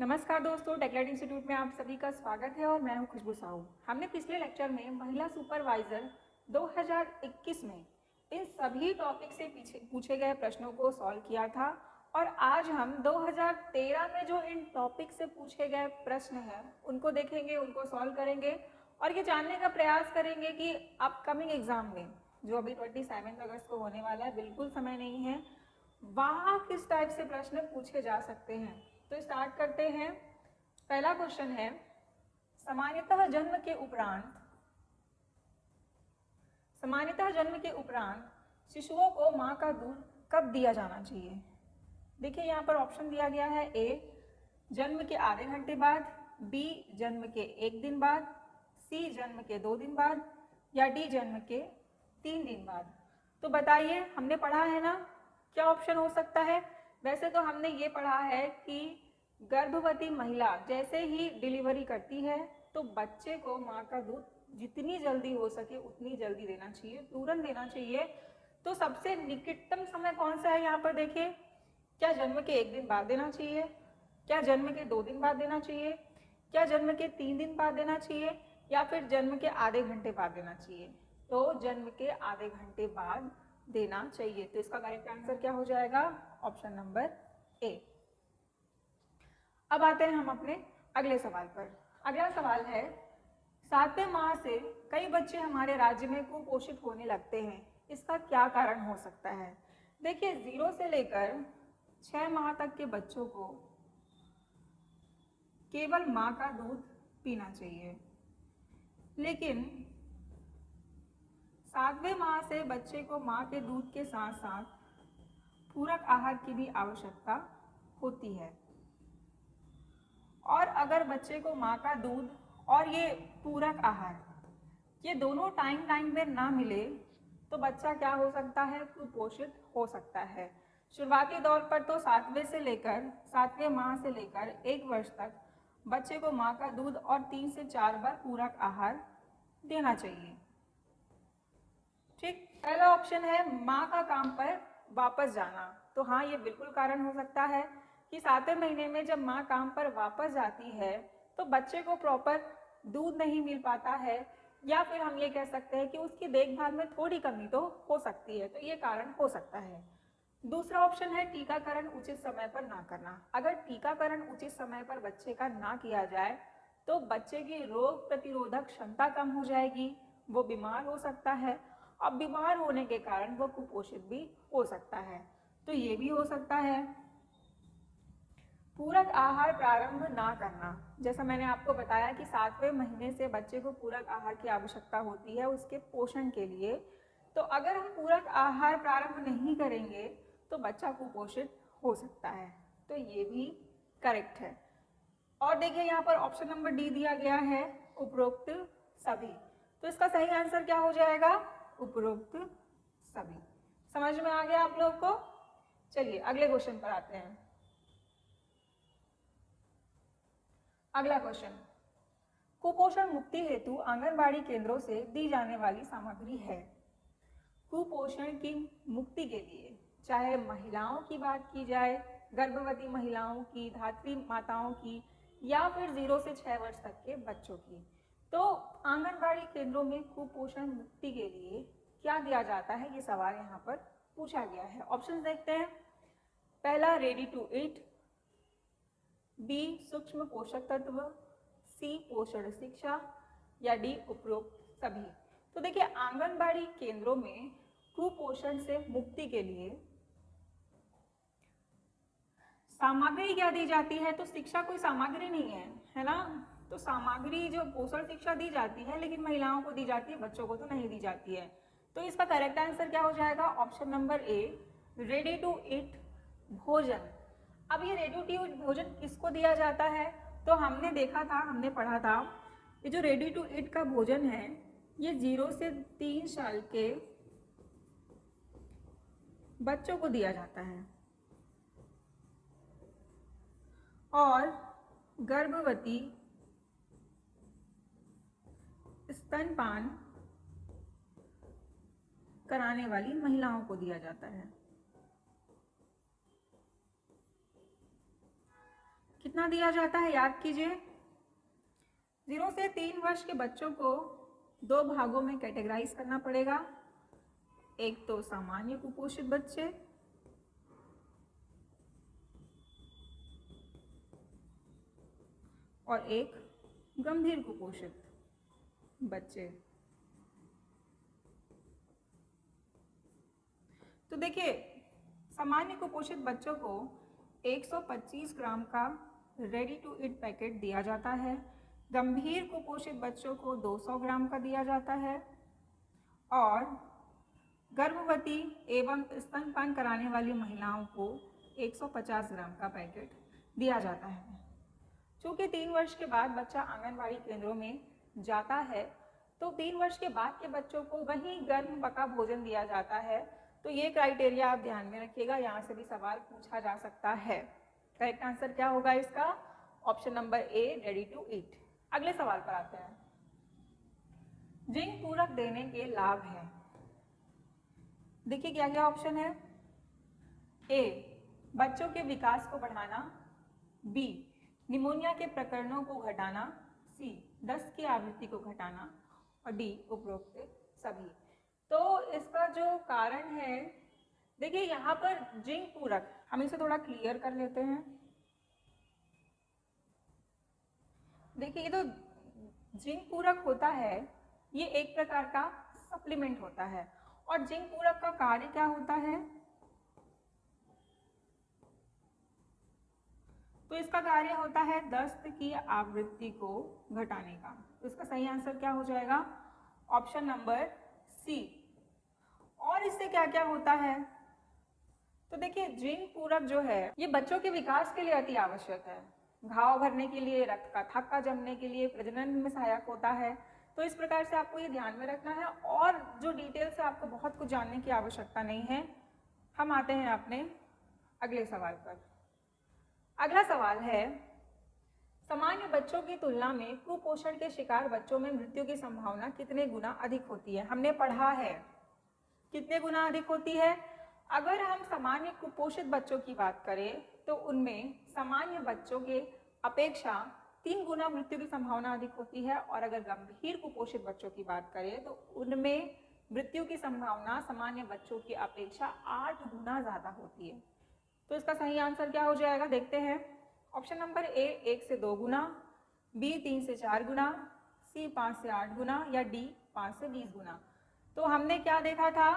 नमस्कार दोस्तों, टेकलेट इंस्टीट्यूट में आप सभी का स्वागत है और मैं हूं खुशबू साहू। हमने पिछले लेक्चर में महिला सुपरवाइजर 2021 में इन सभी टॉपिक से पीछे पूछे गए प्रश्नों को सॉल्व किया था और आज हम 2013 में जो इन टॉपिक से पूछे गए प्रश्न हैं उनको देखेंगे, उनको सॉल्व करेंगे और ये जानने का प्रयास करेंगे कि अपकमिंग एग्जाम में जो अभी 27 अगस्त को होने वाला है, बिल्कुल समय नहीं है, वहाँ किस टाइप से प्रश्न पूछे जा सकते हैं। तो स्टार्ट करते हैं। पहला क्वेश्चन है, सामान्यतः जन्म के उपरांत शिशुओं को मां का दूध कब दिया जाना चाहिए। देखिए यहाँ पर ऑप्शन दिया गया है, ए जन्म के आधे घंटे बाद, बी जन्म के 1 दिन बाद, सी जन्म के 2 दिन बाद या डी जन्म के 3 दिन बाद। तो बताइए, हमने पढ़ा है ना क्या ऑप्शन हो सकता है। वैसे तो हमने ये पढ़ा है कि गर्भवती महिला जैसे ही डिलीवरी करती है तो बच्चे को माँ का दूध जितनी जल्दी हो सके उतनी जल्दी देना चाहिए, तुरंत देना चाहिए। तो सबसे निकटतम समय कौन सा है यहाँ पर देखिए, क्या जन्म के 1 दिन बाद देना चाहिए, क्या जन्म के 2 दिन बाद देना चाहिए, क्या जन्म के 3 दिन बाद देना चाहिए या फिर जन्म के आधे घंटे बाद देना चाहिए। तो जन्म के आधे घंटे बाद देना चाहिए। तो इसका करेक्ट आंसर क्या हो जाएगा, ऑप्शन नंबर ए। अब आते हैं हम अपने अगले सवाल पर। अगला सवाल है, 7वें माह से कई बच्चे हमारे राज्य में कुपोषित होने लगते हैं, इसका क्या कारण हो सकता है। देखिए 0 से लेकर 6 माह तक के बच्चों को केवल माँ का दूध पीना चाहिए, लेकिन 7वें माह से बच्चे को माँ के दूध के साथ साथ पूरक आहार की भी आवश्यकता होती है। और अगर बच्चे को माँ का दूध और ये पूरक आहार ये दोनों टाइम में ना मिले तो बच्चा क्या हो सकता है, कुपोषित हो सकता है। शुरुआती दौर पर तो 7वें माह से लेकर 1 वर्ष तक बच्चे को माँ का दूध और 3 से 4 बार पूरक आहार देना चाहिए। ठीक, पहला ऑप्शन है माँ का काम पर वापस जाना। तो हाँ, ये बिल्कुल कारण हो सकता है कि 7वें महीने में जब माँ काम पर वापस जाती है तो बच्चे को प्रॉपर दूध नहीं मिल पाता है, या फिर हम ये कह सकते हैं कि उसकी देखभाल में थोड़ी कमी तो हो सकती है, तो ये कारण हो सकता है। दूसरा ऑप्शन है टीकाकरण उचित समय पर ना करना। अगर टीकाकरण उचित समय पर बच्चे का ना किया जाए तो बच्चे की रोग प्रतिरोधक क्षमता कम हो जाएगी, वो बीमार हो सकता है और बीमार होने के कारण वो कुपोषित भी हो सकता है। तो ये भी हो सकता है। पूरक आहार प्रारंभ ना करना, जैसा मैंने आपको बताया कि 7वें महीने से बच्चे को पूरक आहार की आवश्यकता होती है उसके पोषण के लिए। तो अगर हम पूरक आहार प्रारंभ नहीं करेंगे तो बच्चा कुपोषित हो सकता है। तो ये भी करेक्ट है। और देखिए यहाँ पर ऑप्शन नंबर डी दिया गया है, उपरोक्त सभी। तो इसका सही आंसर क्या हो जाएगा, उपरोक्त सभी। समझ में आ गया आप लोग को। चलिए अगले क्वेश्चन पर आते हैं। अगला क्वेश्चन, कुपोषण मुक्ति हेतु आंगनबाड़ी केंद्रों से दी जाने वाली सामग्री है। कुपोषण की मुक्ति के लिए चाहे महिलाओं की बात की जाए, गर्भवती महिलाओं की, धात्री माताओं की, या फिर 0 से 6 वर्ष तक के बच्चों की, तो आंगनबाड़ी केंद्रों में कुपोषण मुक्ति के लिए क्या दिया जाता है, ये सवाल यहाँ पर पूछा गया है। ऑप्शन देखते हैं। पहला रेडी टू ईट, बी सूक्ष्म पोषक तत्व, सी पोषण शिक्षा या डी उपरोक्त सभी। तो देखिए आंगनबाड़ी केंद्रों में कुपोषण से मुक्ति के लिए सामग्री क्या दी जाती है, तो शिक्षा कोई सामग्री नहीं है ना। तो सामग्री जो पोषण शिक्षा दी जाती है लेकिन महिलाओं को दी जाती है, बच्चों को तो नहीं दी जाती है। तो इसका करेक्ट आंसर क्या हो जाएगा, option number A ready to eat भोजन। अब ये रेडी टू ईट भोजन किसको दिया जाता है, तो हमने देखा था, हमने पढ़ा था, ये जो रेडी टू ईट का भोजन है ये 0 से 3 साल के बच्चों को दिया जाता है और गर्भवती, स्तनपान कराने वाली महिलाओं को दिया जाता है। कितना दिया जाता है याद कीजिए। 0 से 3 वर्ष के बच्चों को 2 भागों में कैटेगराइज करना पड़ेगा। एक तो सामान्य कुपोषित बच्चे और एक गंभीर कुपोषित बच्चे। तो देखिए, सामान्य कुपोषित बच्चों को 125 ग्राम का रेडी टू ईट पैकेट दिया जाता है। गंभीर कुपोषित बच्चों को 200 ग्राम का दिया जाता है और गर्भवती एवं स्तनपान कराने वाली महिलाओं को 150 ग्राम का पैकेट दिया जाता है। चूँकि 3 वर्ष के बाद बच्चा आंगनबाड़ी केंद्रों में जाता है, तो 3 वर्ष के बाद के बच्चों को वही गर्म पका भोजन दिया जाता है। तो ये क्राइटेरिया आप ध्यान में रखिएगा, यहाँ से भी सवाल पूछा जा सकता है। करेक्ट आंसर क्या होगा इसका? Option number A, ready to eat. अगले सवाल पर आते हैं। जिंक पूरक देने के लाभ हैं। देखिए क्या क्या ऑप्शन है। ए, बच्चों के विकास को बढ़ाना। बी, निमोनिया के प्रकरणों को घटाना। सी, दस्त की आवृत्ति को घटाना। और डी, उपरोक्त सभी। तो इसका जो कारण है, देखिए यहाँ पर जिंक पूरक, हम इसे थोड़ा क्लियर कर लेते हैं। देखिए ये तो जिंक पूरक होता है, ये एक प्रकार का सप्लीमेंट होता है। और जिंक पूरक का कार्य क्या होता है? तो इसका कार्य होता है दस्त की आवृत्ति को घटाने का। तो इसका सही आंसर क्या हो जाएगा? Option number C. और इससे क्या क्या होता है? तो देखिए जिंक पूरक जो है ये बच्चों के विकास के लिए अति आवश्यक है। घाव भरने के लिए, रक्त का थक्का जमने के लिए, प्रजनन में सहायक होता है। तो इस प्रकार से आपको ये ध्यान में रखना है। और जो डिटेल से आपको बहुत कुछ जानने की आवश्यकता नहीं है। हम आते हैं अपने अगले सवाल पर। अगला सवाल है, सामान्य बच्चों की तुलना में कुपोषण के शिकार बच्चों में मृत्यु की संभावना कितने गुना अधिक होती है? हमने पढ़ा है कितने गुना अधिक होती है। अगर हम सामान्य कुपोषित बच्चों की बात करें तो उनमें सामान्य बच्चों के अपेक्षा 3 गुना मृत्यु की संभावना अधिक होती है। और अगर गंभीर कुपोषित बच्चों की बात करें तो उनमें मृत्यु की संभावना सामान्य बच्चों की अपेक्षा 8 गुना ज़्यादा होती है। तो इसका सही आंसर क्या हो जाएगा, देखते हैं। ऑप्शन नंबर ए, 1 से 2 गुना। बी, 3 से 4 गुना। सी, 5 से 8 गुना। या डी, 5 से 20 गुना। तो हमने क्या देखा था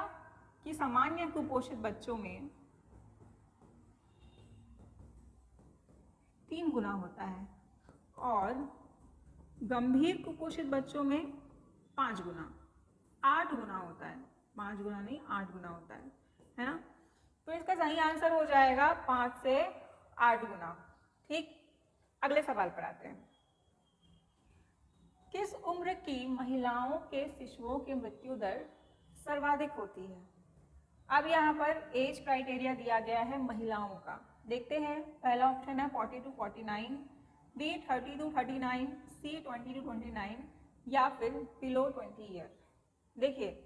कि सामान्य कुपोषित बच्चों में 3 गुना होता है और गंभीर कुपोषित बच्चों में 5 गुना, 8 गुना होता है। 5 गुना नहीं, 8 गुना होता है ना। तो इसका सही आंसर हो जाएगा 5 से 8 गुना। ठीक, अगले सवाल पर आते हैं। किस उम्र की महिलाओं के शिशुओं की मृत्यु दर सर्वाधिक होती है? अब यहाँ पर एज क्राइटेरिया दिया गया है महिलाओं का। देखते हैं, पहला ऑप्शन है 40 to 49, B 30 to 39, C 20 to 29 या फिर बिलो 20 ईयर। देखिए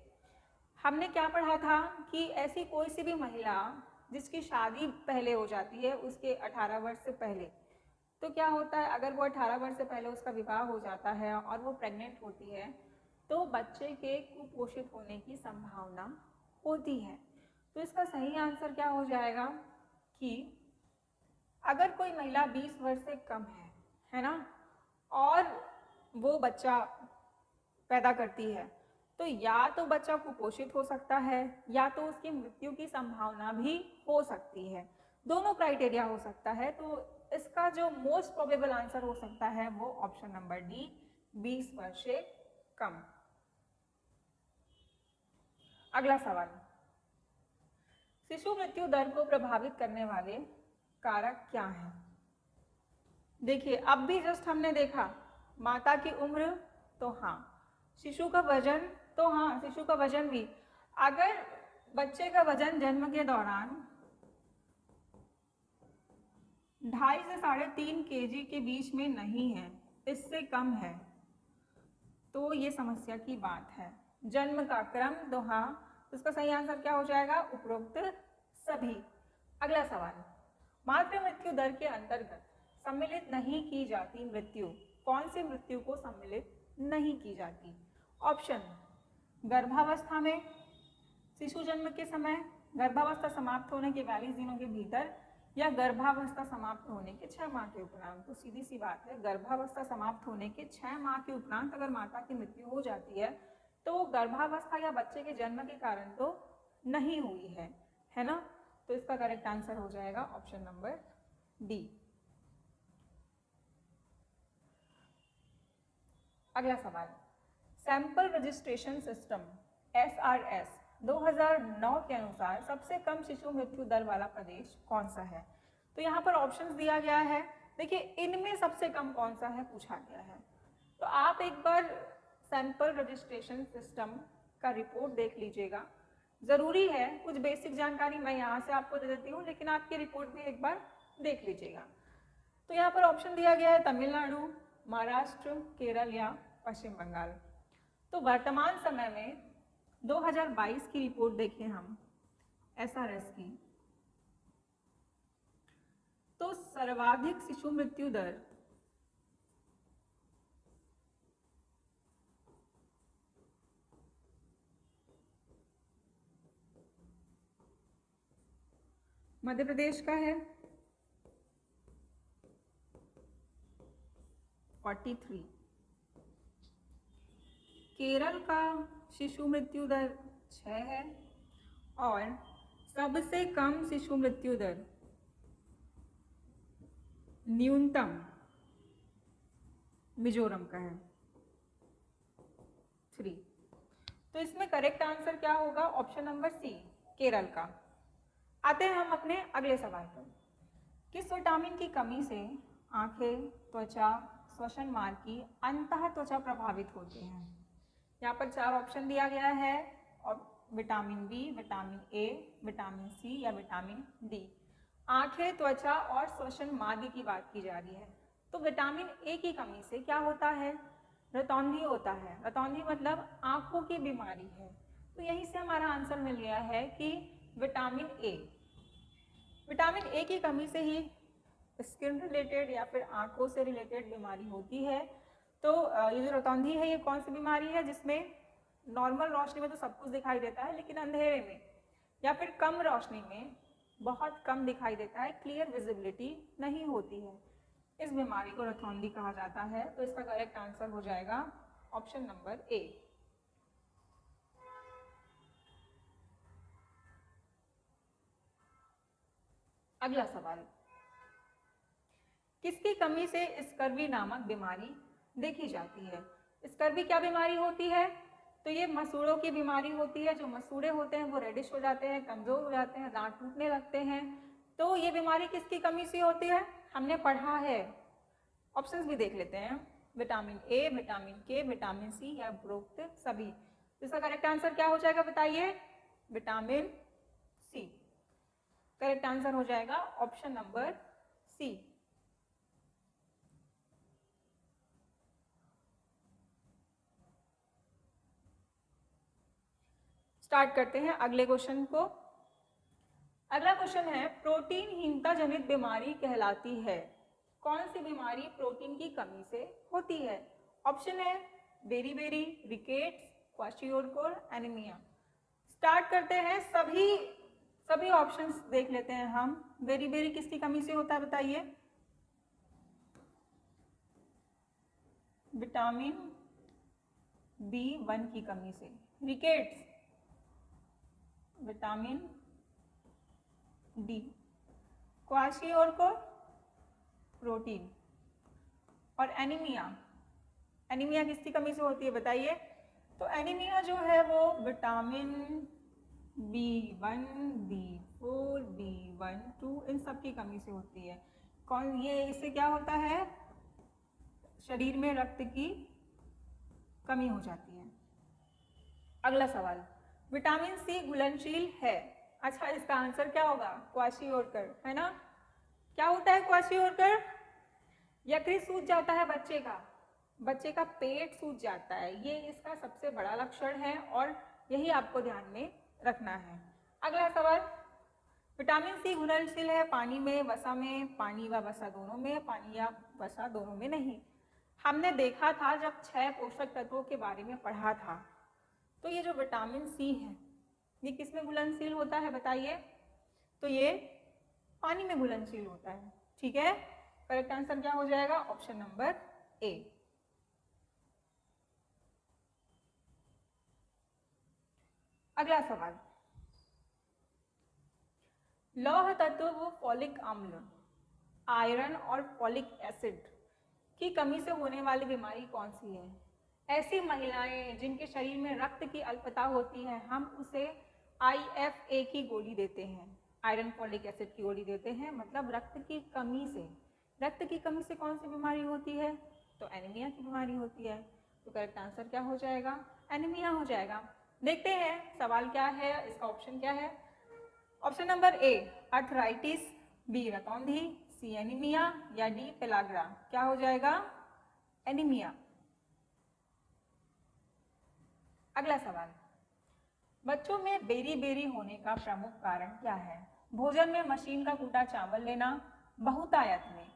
हमने क्या पढ़ा था कि ऐसी कोई सी भी महिला जिसकी शादी पहले हो जाती है, उसके 18 वर्ष से पहले, तो क्या होता है, अगर वो 18 वर्ष से पहले उसका विवाह हो जाता है और वो प्रेग्नेंट होती है तो बच्चे के कुपोषित होने की संभावना होती है। तो इसका सही आंसर क्या हो जाएगा कि अगर कोई महिला 20 वर्ष से कम है ना, और वो बच्चा पैदा करती है, तो या तो बच्चा कुपोषित हो सकता है या तो उसकी मृत्यु की संभावना भी हो सकती है। दोनों क्राइटेरिया हो सकता है। तो इसका जो मोस्ट प्रोबेबल आंसर हो सकता है वो ऑप्शन नंबर डी, 20 वर्ष से कम। अगला सवाल, शिशु मृत्यु दर को प्रभावित करने वाले कारक क्या हैं? देखिए अब भी जस्ट हमने देखा माता की उम्र, तो हाँ। शिशु का वजन, तो हाँ शिशु का वजन भी। अगर बच्चे का वजन जन्म के दौरान 2.5 से 3.5 kg के बीच में नहीं है, इससे कम है, तो ये समस्या की बात है। जन्म का क्रम, तो हाँ, इसका सही आंसर क्या हो जाएगा, उपरोक्त सभी। अगला सवाल, मातृ मृत्यु दर के अंतर्गत सम्मिलित नहीं की जाती मृत्यु, कौन सी मृत्यु को सम्मिलित नहीं की जाती? ऑप्शन, गर्भावस्था में, शिशु जन्म के समय, गर्भावस्था समाप्त होने के 42 दिनों के भीतर, या गर्भावस्था समाप्त होने के 6 माह के उपरांत। तो सीधी सी बात है, गर्भावस्था समाप्त होने के 6 माह के उपरांत अगर माता की मृत्यु हो जाती है तो वो गर्भावस्था या बच्चे के जन्म के कारण तो नहीं हुई है ना। तो इसका करेक्ट आंसर हो जाएगा ऑप्शन नंबर डी। अगला सवाल, सैंपल रजिस्ट्रेशन सिस्टम SRS 2009 के अनुसार सबसे कम शिशु मृत्यु दर वाला प्रदेश कौन सा है? तो यहाँ पर ऑप्शंस दिया गया है। देखिए, इनमें सबसे कम कौन सा है पूछा गया है। तो आप एक बार सैंपल रजिस्ट्रेशन सिस्टम का रिपोर्ट देख लीजिएगा। ज़रूरी है कुछ बेसिक जानकारी मैं यहाँ से आपको दे देती हूँ, लेकिन आपकी रिपोर्ट भी एक बार देख लीजिएगा। तो यहाँ पर ऑप्शन दिया गया है तमिलनाडु, महाराष्ट्र, केरल या पश्चिम बंगाल। तो वर्तमान समय में 2022 की रिपोर्ट देखें हम SRS की, तो सर्वाधिक शिशु मृत्यु दर मध्य प्रदेश का है 43, केरल का शिशु मृत्यु दर 6 है, और सबसे कम शिशु मृत्यु दर न्यूनतम मिजोरम का है 3। तो इसमें करेक्ट आंसर क्या होगा? ऑप्शन नंबर सी, केरल का। आते हैं हम अपने अगले सवाल पर। किस विटामिन की कमी से आंखें, त्वचा, श्वसन मार्ग की अंतः त्वचा प्रभावित होती हैं? यहाँ पर 4 ऑप्शन दिया गया है, और vitamin B, vitamin A, vitamin C या विटामिन डी। आंखें, त्वचा और श्वसन मार्ग की बात की जा रही है। तो विटामिन ए की कमी से क्या होता है? रतौंधी होता है। रतौंधी मतलब आंखों की बीमारी है। तो यहीं से हमारा आंसर मिल गया है कि विटामिन ए। विटामिन ए की कमी से ही स्किन रिलेटेड या फिर आंखों से रिलेटेड बीमारी होती है। तो ये जो रतौंधी है, ये कौन सी बीमारी है जिसमें नॉर्मल रोशनी में तो सब कुछ दिखाई देता है, लेकिन अंधेरे में या फिर कम रोशनी में बहुत कम दिखाई देता है, क्लियर विजिबिलिटी नहीं होती है। इस बीमारी को रतौंधी कहा जाता है। तो इसका करेक्ट आंसर हो जाएगा ऑप्शन नंबर ए। अगला सवाल, किसकी कमी से स्कर्वी नामक बीमारी देखी जाती है? स्कर्वी क्या बीमारी होती है? तो ये मसूड़ों की बीमारी होती है। जो मसूड़े होते हैं वो रेडिश हो जाते हैं, कमजोर हो जाते हैं, दांत टूटने लगते हैं। तो ये बीमारी किसकी कमी से होती है? हमने पढ़ा है। ऑप्शंस भी देख लेते हैं, विटामिन ए, विटामिन के, विटामिन सी या उपरोक्त सभी। इसका करेक्ट आंसर क्या हो जाएगा बताइए? Vitamin C. करेक्ट आंसर हो जाएगा ऑप्शन नंबर सी। स्टार्ट करते हैं अगले क्वेश्चन को। अगला क्वेश्चन है, प्रोटीनहीनता जनित बीमारी कहलाती है? कौन सी बीमारी प्रोटीन की कमी से होती है? ऑप्शन है beriberi, rickets, kwashiorkor, anaemia. Start करते हैं, सभी ऑप्शंस देख लेते हैं हम। बेरी-बेरी किसकी कमी से होता है बताइए? विटामिन B1 की कमी से। Rickets vitamin D. Kwashiorkor protein. और एनीमिया किसकी कमी से होती है बताइए? तो एनीमिया जो है वो विटामिन B1, B4, B12 इन सब की कमी से होती है। इससे क्या होता है? शरीर में रक्त की कमी हो जाती है। अगला सवाल, विटामिन सी घुलनशील है? अच्छा, इसका आंसर क्या होगा? क्वाशियोरकर, है ना? क्या होता है क्वाशियोरकर? यकृत सूज जाता है बच्चे का पेट सूज जाता है, ये इसका सबसे बड़ा लक्षण है और यही आपको ध्यान में रखना है। अगला सवाल, विटामिन सी घुलनशील है पानी में, वसा में, पानी व वसा दोनों में, पानी या वसा दोनों में नहीं। हमने देखा था जब 6 पोषक तत्वों के बारे में पढ़ा था, तो ये जो विटामिन सी है ये किस में घुलनशील होता है बताइए? तो ये पानी में घुलनशील होता है। ठीक है, करेक्ट आंसर क्या हो जाएगा? ऑप्शन नंबर ए। अगला सवाल, लौह तत्व फॉलिक अम्ल, आयरन और फॉलिक एसिड की कमी से होने वाली बीमारी कौन सी है? ऐसी महिलाएं जिनके शरीर में रक्त की अल्पता होती है, हम उसे IFA की गोली देते हैं, आयरन फॉलिक एसिड की गोली देते हैं, मतलब रक्त की कमी से। रक्त की कमी से कौन सी बीमारी होती है? तो एनीमिया की बीमारी होती है। तो करेक्ट आंसर क्या हो जाएगा? एनीमिया हो जाएगा। देखते हैं सवाल क्या है, इसका ऑप्शन क्या है। Option number A arthritis, B रतौंधी, सी एनीमिया या डी पेलाग्रा। क्या हो जाएगा? एनीमिया। अगला सवाल, बच्चों में बेरी बेरी होने का प्रमुख कारण क्या है? भोजन में मशीन का कूटा चावल लेना, बहुतायत में,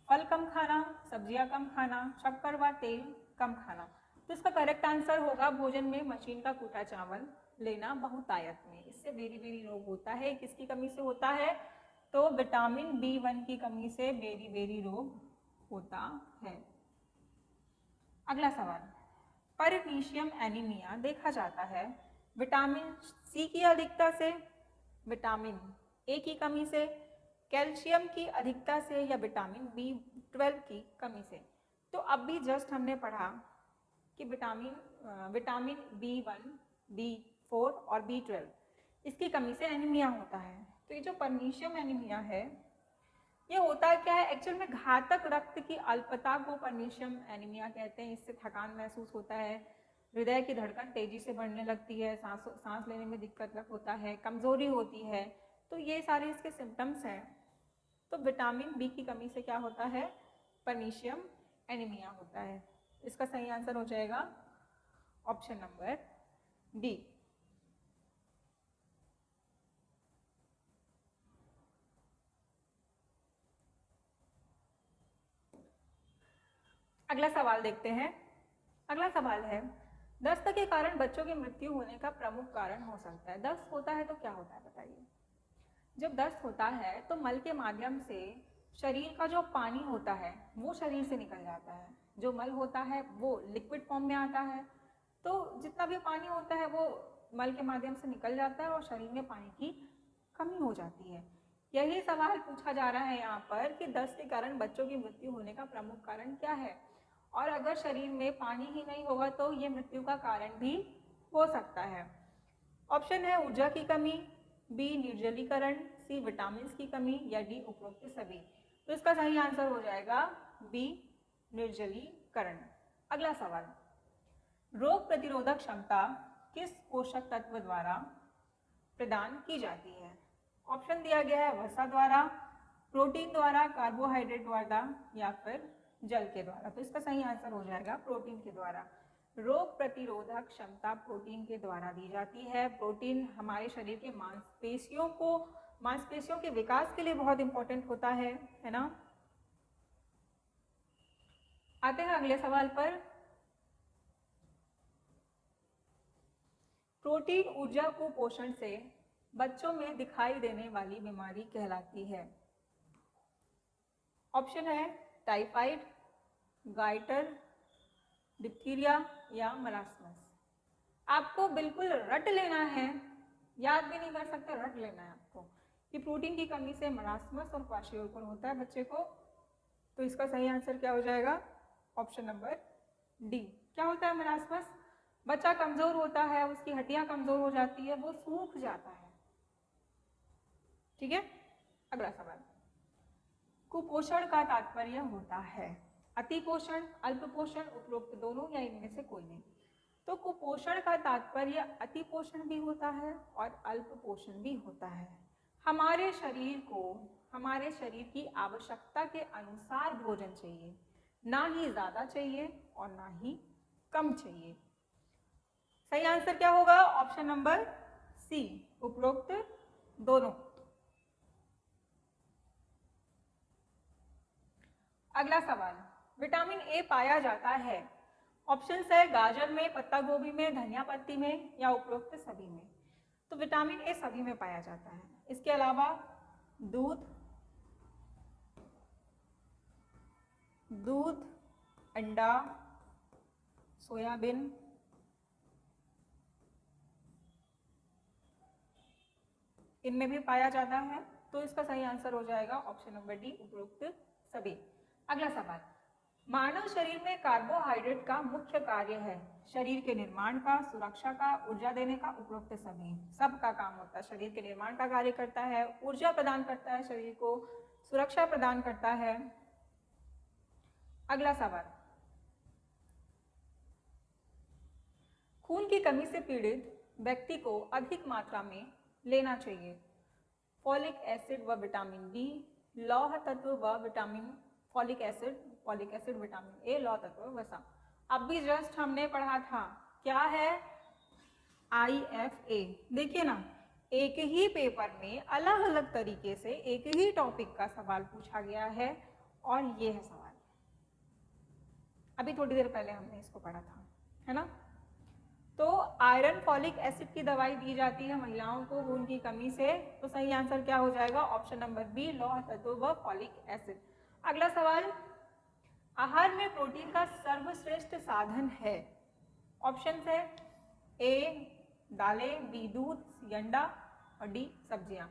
फल कम खाना, सब्जियां कम खाना, शक्कर व तेल कम खाना। तो इसका करेक्ट आंसर होगा भोजन में मशीन का कूटा चावल लेना बहुतायत में। इससे बेरी बेरी रोग होता है। किसकी कमी से होता है? तो विटामिन B1 की कमी से बेरी बेरी रोग होता है। अगला सवाल, परनीशियम एनीमिया देखा जाता है विटामिन सी की अधिकता से, विटामिन ए की कमी से, कैल्शियम की अधिकता से या विटामिन B12 की कमी से। तो अब भी जस्ट हमने पढ़ा कि विटामिन B1, B4 और B12 इसकी कमी से एनीमिया होता है। तो ये जो परनीशियम एनीमिया है ये होता क्या है? एक्चुअल में घातक रक्त की अल्पता को परनीशियम एनीमिया कहते हैं। इससे थकान महसूस होता है, हृदय की धड़कन तेजी से बढ़ने लगती है, सांस लेने में दिक्कत होता है, कमजोरी होती है। तो ये सारे इसके सिम्टम्स हैं। तो विटामिन बी की कमी से क्या होता है? परनीशियम एनीमिया होता है। इसका सही आंसर हो जाएगा ऑप्शन नंबर डी। अगला सवाल देखते हैं। अगला सवाल है, दस्त के कारण बच्चों की मृत्यु होने का प्रमुख कारण हो सकता है। दस्त होता है तो क्या होता है बताइए? जब दस्त होता है तो मल के माध्यम से शरीर का जो पानी होता है वो शरीर से निकल जाता है। जो मल होता है वो लिक्विड फॉर्म में आता है, तो जितना भी पानी होता है वो मल के माध्यम से निकल जाता है और शरीर में पानी की कमी हो जाती है। यही सवाल पूछा जा रहा है यहाँ पर कि दस्त के कारण बच्चों की मृत्यु होने का प्रमुख कारण क्या है, और अगर शरीर में पानी ही नहीं होगा तो ये मृत्यु का कारण भी हो सकता है। ऑप्शन है ऊर्जा की कमी, बी निर्जलीकरण, सी विटामिन की कमी या डी उपरोक्त सभी। तो इसका सही आंसर हो जाएगा बी निर्जलीकरण। अगला सवाल, रोग प्रतिरोधक क्षमता किस पोषक तत्व द्वारा प्रदान की जाती है? ऑप्शन दिया गया है वसा द्वारा, प्रोटीन द्वारा, कार्बोहाइड्रेट द्वारा या फिर जल के द्वारा। तो इसका सही आंसर हो जाएगा प्रोटीन के द्वारा। रोग प्रतिरोधक क्षमता प्रोटीन के द्वारा दी जाती है। प्रोटीन हमारे शरीर के मांसपेशियों के विकास के लिए बहुत इंपॉर्टेंट होता है ना। आते हैं अगले सवाल पर। प्रोटीन ऊर्जा कुपोषण से बच्चों में दिखाई देने वाली बीमारी कहलाती है। ऑप्शन है टाइफाइड, गाइटर, डिप्थीरिया या मरासमस। आपको बिल्कुल रट लेना है, याद भी नहीं कर सकते, रट लेना है आपको कि प्रोटीन की कमी से मरासमस और क्वाशियोर्कर होता है बच्चे को। तो इसका सही आंसर क्या हो जाएगा? Option number D. क्या होता है मरासमस? बच्चा कमजोर होता है, उसकी हड्डियां कमजोर हो जाती है, वो सूख जाता है। ठीक है, अगला सवाल, कुपोषण का तात्पर्य होता है अतिपोषण, अल्पपोषण, उपरोक्त दोनों या इनमें से कोई नहीं। तो कुपोषण का तात्पर्य अतिपोषण भी होता है और अल्पपोषण भी होता है। हमारे शरीर की आवश्यकता के अनुसार भोजन चाहिए, ना ही ज्यादा चाहिए और ना ही कम चाहिए। सही आंसर क्या होगा? ऑप्शन नंबर सी, उपरोक्त दोनों। अगला सवाल, विटामिन ए पाया जाता है, ऑप्शन है गाजर में, पत्ता गोभी में, धनिया पत्ती में या उपरोक्त सभी में। तो विटामिन ए सभी में पाया जाता है। इसके अलावा दूध, अंडा, सोयाबीन, इनमें भी पाया जाता है। तो इसका सही आंसर हो जाएगा ऑप्शन नंबर डी, उपरोक्त सभी। अगला सवाल, मानव शरीर में कार्बोहाइड्रेट का मुख्य कार्य है, शरीर के निर्माण का, सुरक्षा का, ऊर्जा देने का, उपरोक्त सभी। सबका काम होता है, शरीर के निर्माण का कार्य करता है, ऊर्जा प्रदान करता है शरीर को, सुरक्षा प्रदान करता है। अगला सवाल, खून की कमी से पीड़ित व्यक्ति को अधिक मात्रा में लेना चाहिए, फॉलिक एसिड व विटामिन डी, लौह तत्व व vitamin, folic acid vitamin A, लौह तत्व वसा। अब भी जस्ट हमने पढ़ा था क्या है, IFA। देखिए ना, एक ही पेपर में अलग अलग तरीके से एक ही टॉपिक का सवाल पूछा गया है और ये है सवाल। अभी थोड़ी देर पहले हमने इसको पढ़ा था, है ना। तो आयरन फॉलिक एसिड की दवाई दी जाती है महिलाओं को खून की कमी से। तो सही आंसर क्या हो जाएगा, ऑप्शन नंबर बी, लौह तत्व व फॉलिक एसिड। अगला सवाल, आहार में प्रोटीन का सर्वश्रेष्ठ साधन है, ऑप्शन है ए दालें, बी दूध, सी अंडा और डी सब्जियां।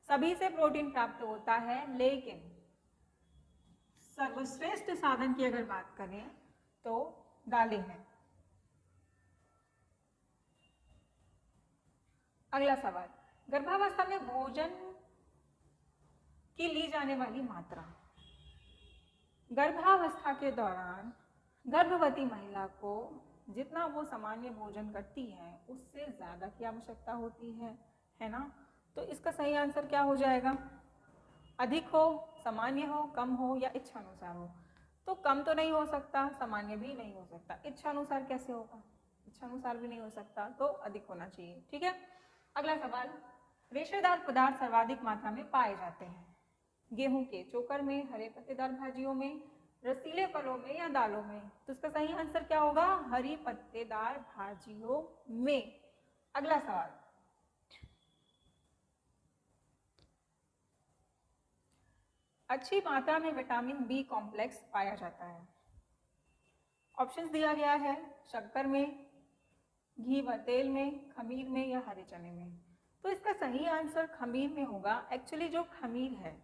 सभी से प्रोटीन प्राप्त होता है, लेकिन सर्वश्रेष्ठ साधन की अगर बात करें तो दालें हैं। अगला सवाल, गर्भावस्था में भोजन की ली जाने वाली मात्रा। गर्भावस्था के दौरान गर्भवती महिला को जितना वो सामान्य भोजन करती है उससे ज़्यादा की आवश्यकता होती है ना। तो इसका सही आंसर क्या हो जाएगा, अधिक हो, सामान्य हो, कम हो या इच्छानुसार हो। तो कम तो नहीं हो सकता, सामान्य भी नहीं हो सकता, इच्छानुसार कैसे होगा, इच्छानुसार भी नहीं हो सकता, तो अधिक होना चाहिए। ठीक है। अगला सवाल, रेशेदार पदार्थ सर्वाधिक मात्रा में पाए जाते हैं, गेहूं के चोकर में, हरे पत्तेदार भाजियों में, रसीले फलों में या दालों में। तो इसका सही आंसर क्या होगा, हरी पत्तेदार भाजियों में। अगला सवाल, अच्छी मात्रा में विटामिन बी कॉम्प्लेक्स पाया जाता है, ऑप्शंस दिया गया है शक्कर में, घी व तेल में, खमीर में या हरे चने में। तो इसका सही आंसर खमीर में होगा। एक्चुअली जो खमीर है,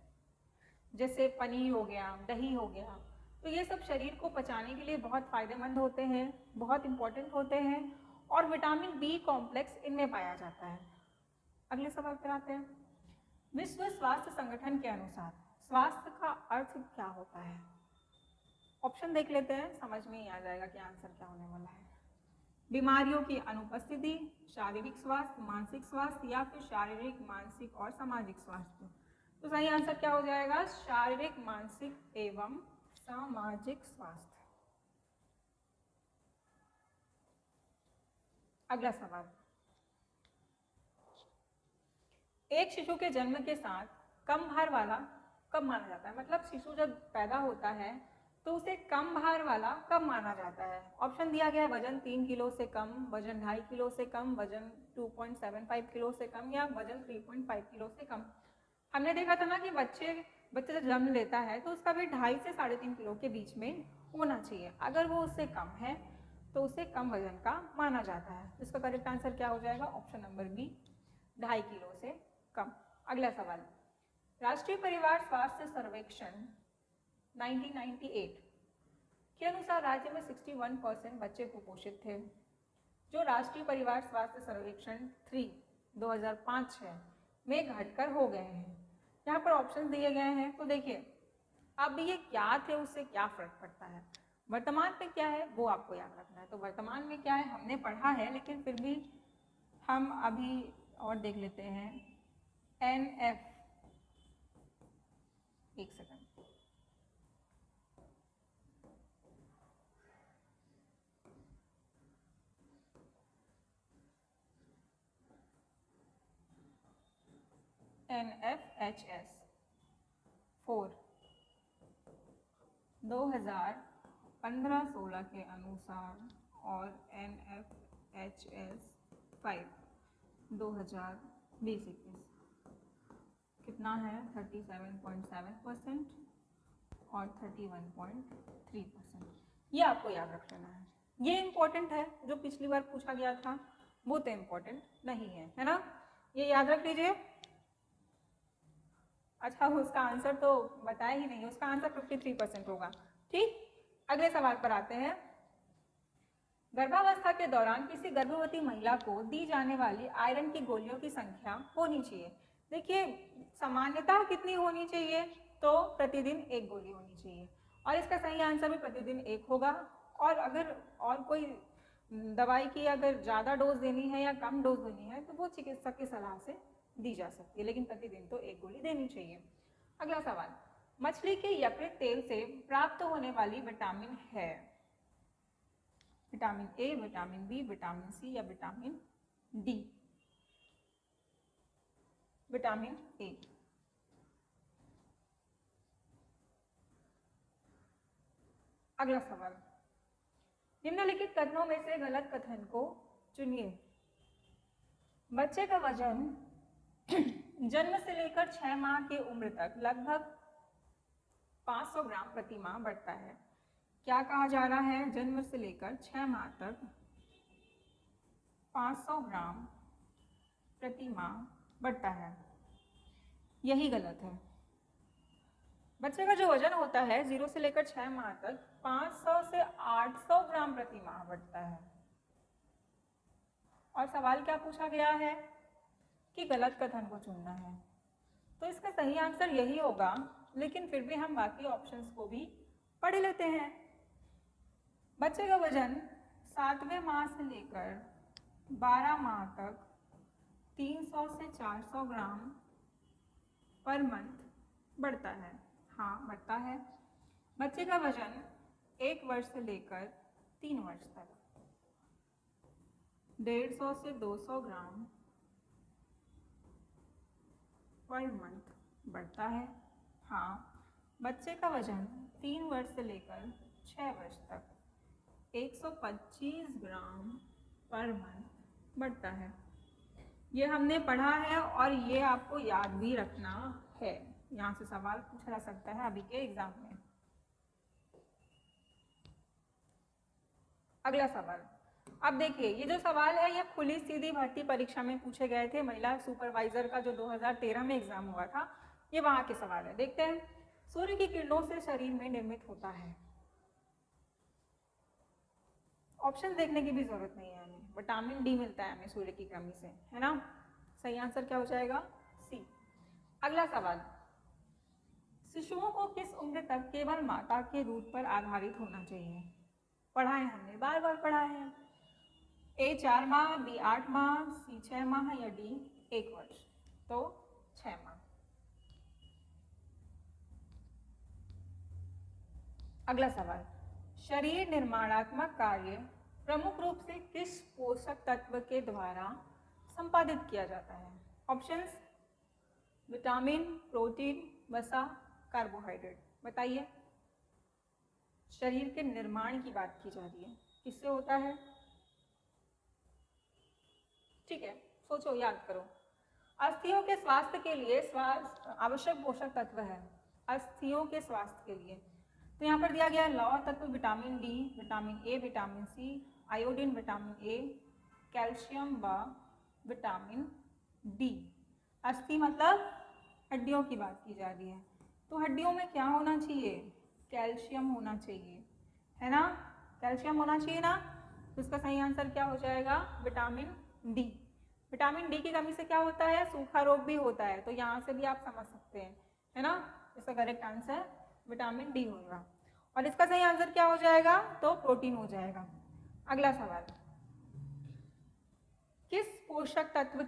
जैसे पनीर हो गया, दही हो गया, तो ये सब शरीर को पचाने के लिए बहुत फायदेमंद होते हैं, बहुत इंपॉर्टेंट होते हैं और विटामिन बी कॉम्प्लेक्स इनमें पाया जाता है। अगले सवाल पर आते हैं, विश्व स्वास्थ्य संगठन के अनुसार स्वास्थ्य का अर्थ क्या होता है। ऑप्शन देख लेते हैं, समझ में ही आ जाएगा कि आंसर क्या होने वाला है। बीमारियों की अनुपस्थिति, शारीरिक स्वास्थ्य, मानसिक स्वास्थ्य या फिर शारीरिक, मानसिक और सामाजिक स्वास्थ्य। तो सही आंसर क्या हो जाएगा, शारीरिक, मानसिक एवं सामाजिक स्वास्थ्य। अगला सवाल, एक शिशु के जन्म के साथ कम भार वाला कब माना जाता है, मतलब शिशु जब पैदा होता है तो उसे कम भार वाला कब माना जाता है। ऑप्शन दिया गया है वजन 3 किलो से कम, वजन 2.5 किलो से कम, वजन 2.75 किलो से कम या वजन 3.5 किलो से कम। हमने देखा था ना कि बच्चे जब जन्म लेता है तो उसका वेट 2.5 से 3.5 किलो के बीच में होना चाहिए। अगर वो उससे कम है तो उसे कम वजन का माना जाता है। इसका करेक्ट आंसर क्या हो जाएगा, ऑप्शन नंबर बी, 2.5 किलो से कम। अगला सवाल, राष्ट्रीय परिवार स्वास्थ्य सर्वेक्षण 1998 के अनुसार राज्य में 61% बच्चे कुपोषित थे, जो राष्ट्रीय परिवार स्वास्थ्य सर्वेक्षण 3 2005 है में घटकर हो गए हैं। यहाँ पर ऑप्शन दिए गए हैं, तो देखिए अब ये क्या थे उससे क्या फर्क पड़ता है, वर्तमान में क्या है वो आपको याद रखना है। तो वर्तमान में क्या है हमने पढ़ा है, लेकिन फिर भी हम अभी और देख लेते हैं। NF, एक सेकंड, NFHS 4 2015-16 के अनुसार और NFHS 5 2020-21 कितना है 37.7% और 31.3%। ये आपको याद रख लेना है। ये इम्पोर्टेंट है, जो पिछली बार पूछा गया था वो तो इम्पोर्टेंट नहीं है, है ना, ये याद रख लीजिए। अच्छा, उसका आंसर तो बताया ही नहीं, उसका आंसर 53% होगा। ठीक, अगले सवाल पर आते हैं। गर्भावस्था के दौरान किसी गर्भवती महिला को दी जाने वाली आयरन की गोलियों की संख्या होनी चाहिए। देखिए, सामान्यतः कितनी होनी चाहिए, तो प्रतिदिन 1 गोली होनी चाहिए, और इसका सही आंसर भी प्रतिदिन 1 होगा। और अगर और कोई दवाई की अगर ज़्यादा डोज देनी है या कम डोज देनी है तो वो चिकित्सक की सलाह से दी जा सकती है, लेकिन प्रतिदिन तो 1 गोली देनी चाहिए। अगला सवाल, मछली के यकृत तेल से प्राप्त होने वाली विटामिन है vitamin A, vitamin B, vitamin C या विटामिन डी? विटामिन ए। अगला सवाल, निम्नलिखित कथनों में से गलत कथन को चुनिए। बच्चे का वजन जन्म से लेकर 6 माह की उम्र तक लगभग 500 ग्राम प्रति माह बढ़ता है। क्या कहा जा रहा है? जन्म से लेकर 6 माह तक 500 ग्राम प्रति माह बढ़ता है, यही गलत है। बच्चे का जो वजन होता है 0 से लेकर 6 माह तक 500 से 800 ग्राम प्रति माह बढ़ता है। और सवाल क्या पूछा गया है कि गलत कथन को चुनना है, तो इसका सही आंसर यही होगा, लेकिन फिर भी हम बाकी ऑप्शंस को भी पढ़ लेते हैं। बच्चे का वजन 7वें माह से लेकर 12 माह तक 300 से 400 ग्राम पर मंथ बढ़ता है। हाँ, बढ़ता है। बच्चे का वजन 1 वर्ष से लेकर 3 वर्ष तक 150 से 200 ग्राम पर मंथ बढ़ता है। हाँ, बच्चे का वजन 3 वर्ष से लेकर 6 वर्ष तक 125 ग्राम पर मंथ बढ़ता है। ये हमने पढ़ा है और ये आपको याद भी रखना है। यहाँ से सवाल पूछा जा सकता है अभी के एग्जाम में। अगला सवाल, अब देखिए, ये जो सवाल है ये खुली सीधी भर्ती परीक्षा में पूछे गए थे। महिला सुपरवाइजर का जो 2013 में एग्जाम हुआ था, ये वहाँ के सवाल है। देखते हैं। सूर्य की किरणों से शरीर में निर्मित होता है। ऑप्शन देखने की भी जरूरत नहीं है हमें, विटामिन डी मिलता है हमें सूर्य की कमी से, है ना। सही आंसर क्या हो जाएगा? सी। अगला सवाल, शिशुओं को किस उम्र तक केवल माता के दूध पर आधारित होना चाहिए? पढ़ा है हमने, बार बार पढ़ा है। ए 4 माह, बी 8 माह, सी 6 माह या डी 1 वर्ष? तो 6 माह। अगला सवाल, शरीर निर्माणात्मक कार्य प्रमुख रूप से किस पोषक तत्व के द्वारा संपादित किया जाता है? ऑप्शंस, विटामिन, प्रोटीन, वसा, कार्बोहाइड्रेट। बताइए। शरीर के निर्माण की बात की जा रही है, किससे होता है? ठीक है, सोचो, याद करो। अस्थियों के स्वास्थ्य के लिए आवश्यक पोषक तत्व है, अस्थियों के स्वास्थ्य के लिए। तो यहाँ पर दिया गया है लौह तत्व vitamin D, vitamin A, vitamin C, iodine, vitamin A, calcium व विटामिन डी। अस्थि मतलब हड्डियों की बात की जा रही है, तो हड्डियों में क्या होना चाहिए? कैल्शियम होना चाहिए, है ना। कैल्शियम होना चाहिए ना, तो इसका सही आंसर क्या हो जाएगा? Vitamin D. विटामिन डी की कमी से क्या होता है? सूखा रोग भी होता है, तो यहाँ से भी आप समझ सकते हैं, है ना। इसका करेक्ट आंसर विटामिन डी होगा। और इसका सही आंसर क्या हो जाएगा? तो प्रोटीन हो जाएगा। अगला सवाल, किस पोषक तत्व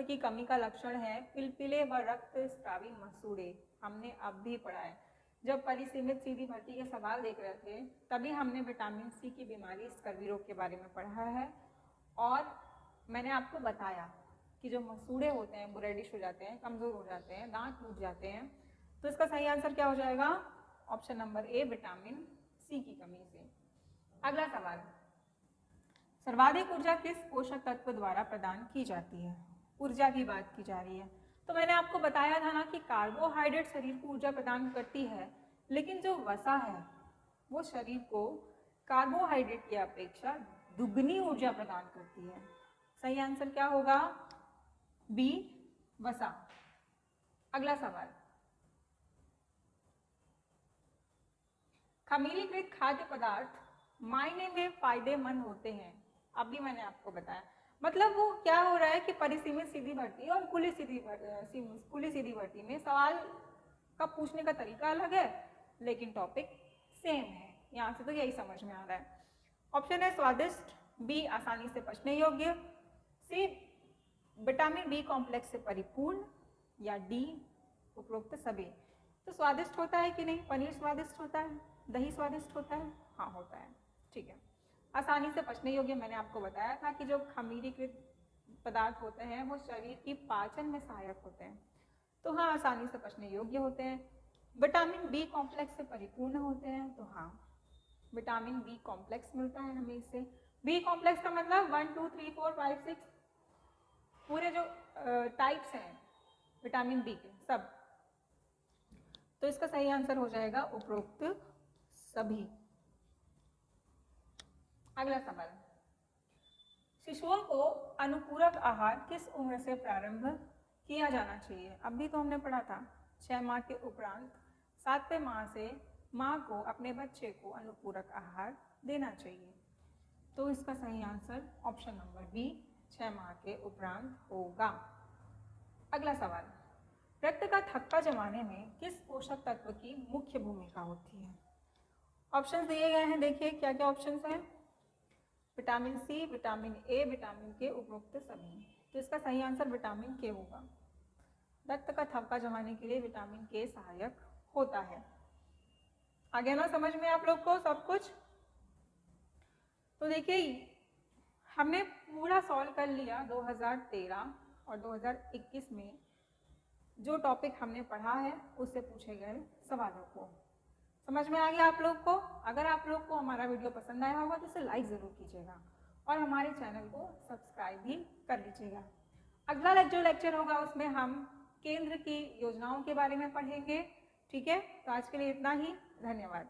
की कमी का लक्षण है पिलपिले व रक्त स्रावी मसूड़े? हमने अब भी पढ़ा है, जब परिसीमित सीधी भर्ती के सवाल देख रहे थे तभी हमने विटामिन सी की बीमारी स्कर्वी रोग के बारे में पढ़ा है। और मैंने आपको बताया कि जो मसूड़े होते हैं वो रेडिश हो जाते हैं, कमज़ोर हो जाते हैं, दांत टूट जाते हैं, तो इसका सही आंसर क्या हो जाएगा? Option number A, vitamin C की कमी से। अगला सवाल, सर्वाधिक ऊर्जा किस पोषक तत्व द्वारा प्रदान की जाती है? ऊर्जा की बात की जा रही है। तो मैंने आपको बताया था ना कि कार्बोहाइड्रेट शरीर को ऊर्जा प्रदान करती है, लेकिन जो वसा है वो शरीर को कार्बोहाइड्रेट की अपेक्षा दुगनी ऊर्जा प्रदान करती है। सही आंसर क्या होगा? बी, वसा। अगला सवाल, खमीरीकृत खाद्य पदार्थ मायने में फायदेमंद होते हैं। अभी मैंने आपको बताया, मतलब वो क्या हो रहा है कि परिसीमित सीधी भर्ती और खुली सीधी भर्ती में सवाल का पूछने का तरीका अलग है, लेकिन टॉपिक सेम है। यहाँ से तो यही समझ में आ रहा है। ऑप्शन है स्वादिष्ट, बी आसानी से पचने योग्य, सी विटामिन बी कॉम्प्लेक्स से परिपूर्ण, या डी उपरोक्त सभी। तो स्वादिष्ट होता है कि नहीं? पनीर स्वादिष्ट होता है, दही स्वादिष्ट होता है, हाँ होता है, ठीक है। आसानी से पचने योग्य, मैंने आपको बताया था कि जो खमीरीकृत पदार्थ होते हैं वो शरीर की पाचन में सहायक होते हैं, तो हाँ आसानी से पचने योग्य होते हैं। विटामिन बी कॉम्प्लेक्स से परिपूर्ण होते हैं, तो हाँ विटामिन बी कॉम्प्लेक्स मिलता है हमें इससे। बी कॉम्प्लेक्स का मतलब 1 2 3 4 5 6 पूरे जो टाइप्स हैं विटामिन बी के सब। तो इसका सही आंसर हो जाएगा उपरोक्त सभी। अगला सवाल, शिशुओं को अनुपूरक आहार किस उम्र से प्रारंभ किया जाना चाहिए? अभी तो हमने पढ़ा था 6 माह के उपरांत 7वें माह से माँ को अपने बच्चे को अनुपूरक आहार देना चाहिए। तो इसका सही आंसर ऑप्शन नंबर बी, 6 माह के उपरांत होगा। अगला सवाल, रक्त का थक्का जमाने में किस पोषक तत्व की मुख्य भूमिका होती है? ऑप्शन दिए गए हैं, देखिए क्या क्या ऑप्शन हैं। Vitamin C, vitamin A, vitamin K, उपरोक्त सभी। तो इसका सही आंसर विटामिन के होगा। रक्त का थक्का जमाने के लिए विटामिन के सहायक होता है। आ गया ना समझ में आप लोग को सब कुछ? तो देखिए हमने पूरा सॉल्व कर लिया 2013 और 2021 में जो टॉपिक हमने पढ़ा है उससे पूछे गए सवालों को। समझ में आ गया आप लोग को? अगर आप लोग को हमारा वीडियो पसंद आया होगा तो इसे लाइक ज़रूर कीजिएगा और हमारे चैनल को सब्सक्राइब भी कर लीजिएगा। अगला जो लेक्चर होगा उसमें हम केंद्र की योजनाओं के बारे में पढ़ेंगे। ठीक है, तो आज के लिए इतना ही। धन्यवाद।